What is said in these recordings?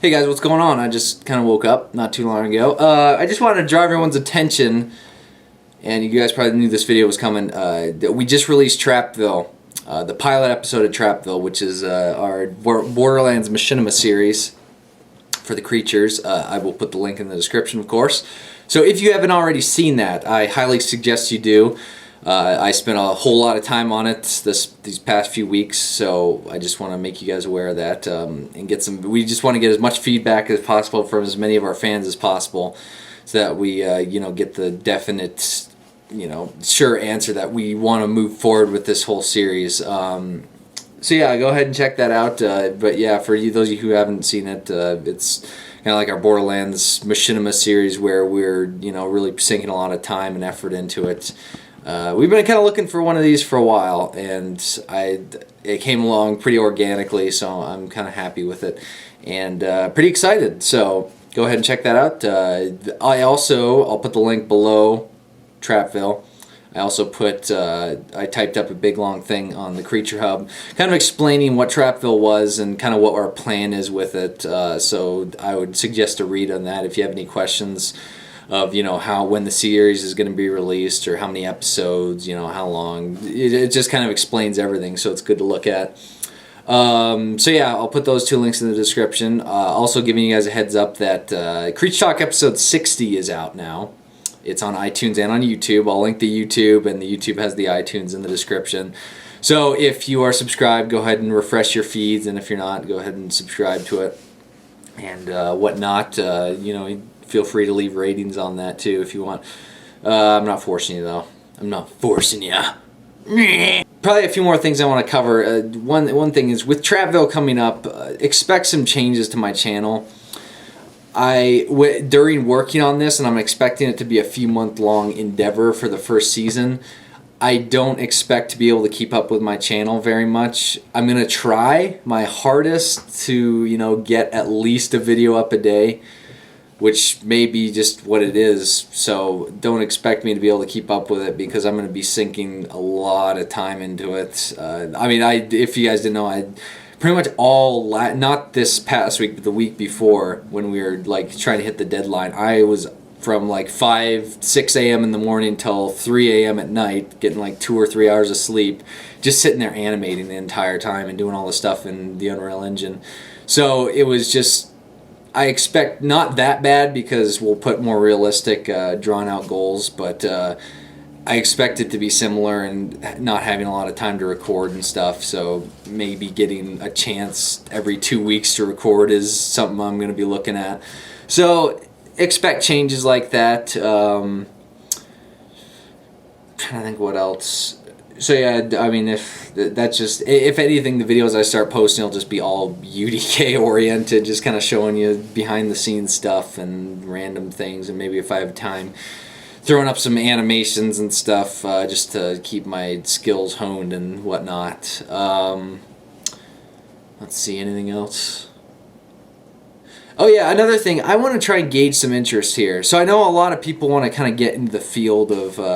Hey guys, what's going on? I just kind of woke up not too long ago. I just wanted to draw everyone's attention, and you guys probably knew this video was coming. We just released Tr4pville, the pilot episode of Tr4pville, which is our Borderlands Machinima series for the creatures. I will put the link in the description, of course. So if you haven't already seen that, I highly suggest you do. I spent a whole lot of time on it these past few weeks, so I just want to make you guys aware of that and get some. We just want to get as much feedback as possible from as many of our fans as possible, so that we get the definite, sure answer that we want to move forward with this whole series. So yeah, go ahead and check that out. But yeah, for those of you who haven't seen it, it's kind of like our Borderlands Machinima series, where we're really sinking a lot of time and effort into it. We've been kind of looking for one of these for a while, and it came along pretty organically, so I'm kind of happy with it and pretty excited. So go ahead and check that out. I'll put the link below Tr4pville. I also put I typed up a big long thing on the Crittre hub, kind of explaining what Tr4pville was and kind of what our plan is with it. So I would suggest a read on that if you have any questions of when the series is going to be released, or how many episodes, how long. It just kind of explains everything, so it's good to look at. So yeah, I'll put those two links in the description. Also giving you guys a heads up that Creech Talk episode 60 is out now. It's on iTunes and on YouTube. I'll link the YouTube, and the YouTube has the iTunes in the description. So if you are subscribed, go ahead and refresh your feeds, and if you're not, go ahead and subscribe to it and whatnot. Feel free to leave ratings on that too if you want. I'm not forcing you though. I'm not forcing you. Probably a few more things I want to cover. One thing is, with Tr4pville coming up, expect some changes to my channel. During working on this, and I'm expecting it to be a few month-long endeavor for the first season, I don't expect to be able to keep up with my channel very much. I'm going to try my hardest to, get at least a video up a day, which may be just what it is. So don't expect me to be able to keep up with it, because I'm going to be sinking a lot of time into it. If you guys didn't know, I pretty much not this past week, but the week before, when we were trying to hit the deadline, I was from 6 a.m. in the morning till 3 a.m. at night, getting 2 or 3 hours of sleep, just sitting there animating the entire time and doing all the stuff in the Unreal Engine. So it was just, I expect not that bad, because we'll put more realistic, drawn out goals, but I expect it to be similar, and not having a lot of time to record and stuff. So maybe getting a chance every 2 weeks to record is something I'm going to be looking at. So expect changes like that. Trying to think what else. So yeah, if anything, the videos I start posting will just be all UDK oriented, just kind of showing you behind the scenes stuff and random things, and maybe if I have time, throwing up some animations and stuff, just to keep my skills honed and whatnot. Let's see, anything else? Oh yeah, another thing, I want to try and gauge some interest here. So I know a lot of people want to kind of get into the field of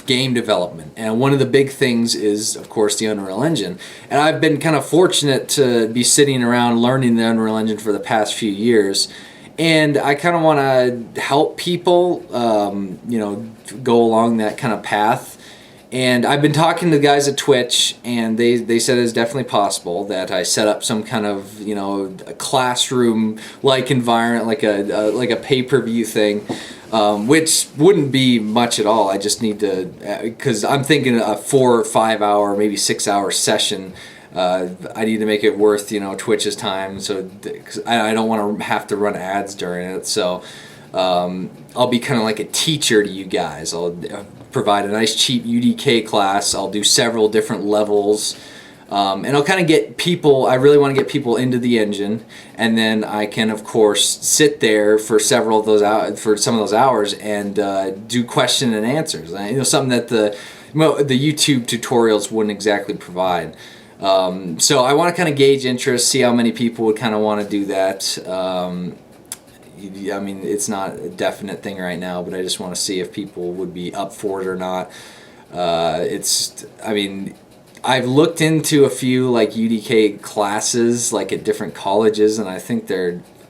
game development, and one of the big things is, of course, the Unreal Engine. And I've been kind of fortunate to be sitting around learning the Unreal Engine for the past few years, and I kind of want to help people go along that kind of path. And I've been talking to the guys at Twitch, and they said it's definitely possible that I set up some kind of a classroom-like environment, like a pay-per-view thing, which wouldn't be much at all. I just need to, because I'm thinking a 4 or 5 hour, maybe 6 hour session. I need to make it worth Twitch's time, so cause I don't want to have to run ads during it. So I'll be kind of like a teacher to you guys. I'll provide a nice cheap UDK class. I'll do several different levels, and I'll kind of get people. I really want to get people into the engine, and then I can, of course, sit there for some of those hours and do question and answers. Something that the YouTube tutorials wouldn't exactly provide. So I want to kind of gauge interest, see how many people would kind of want to do that. It's not a definite thing right now, but I just want to see if people would be up for it or not. I've looked into a few like UDK classes like at different colleges, and I think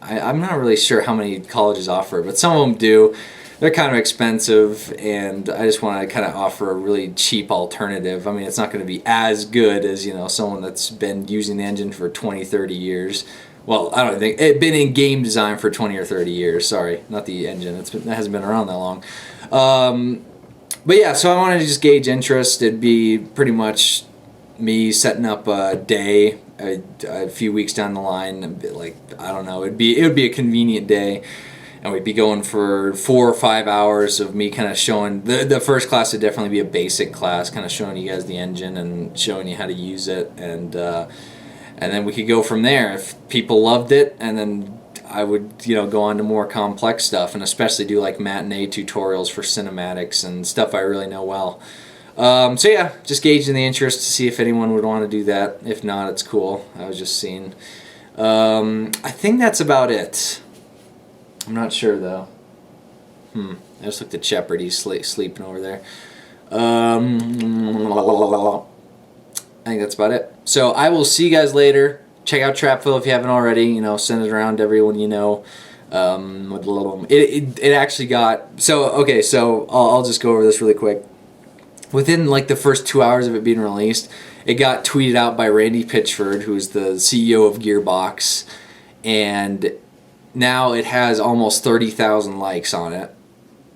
I'm not really sure how many colleges offer, but some of them do. They're kind of expensive, and I just want to kind of offer a really cheap alternative. I mean, it's not going to be as good as, you know, someone that's been using the engine for 20, 30 years. Well, I don't think it's been in game design for 20 or 30 years. Sorry, not the engine. It hasn't been around that long. But yeah, so I wanted to just gauge interest. It'd be pretty much me setting up a day a few weeks down the line. Like, I don't know, it would be a convenient day. And we'd be going for 4 or 5 hours of me kind of showing, the first class would definitely be a basic class, kind of showing you guys the engine and showing you how to use it, and then we could go from there. If people loved it, and then I would, you know, go on to more complex stuff, and especially do like matinee tutorials for cinematics and stuff I really know well. So yeah, just gauging the interest to see if anyone would want to do that. If not, it's cool. I was just seeing. I think that's about it. I'm not sure though. I just looked at Shepard. He's sleeping over there. I think that's about it. So I will see you guys later. Check out Tr4pville if you haven't already. You know, send it around to everyone you know. It actually got, so okay. So I'll just go over this really quick. Within like the first 2 hours of it being released, it got tweeted out by Randy Pitchford, who's the CEO of Gearbox, and now it has almost 30,000 likes on it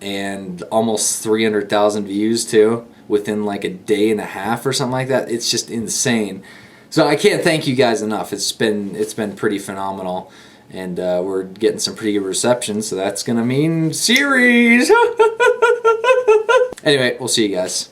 and almost 300,000 views too within like a day and a half or something like that. It's just insane. So I can't thank you guys enough. It's been pretty phenomenal, and we're getting some pretty good reception, so that's gonna mean series. Anyway, we'll see you guys.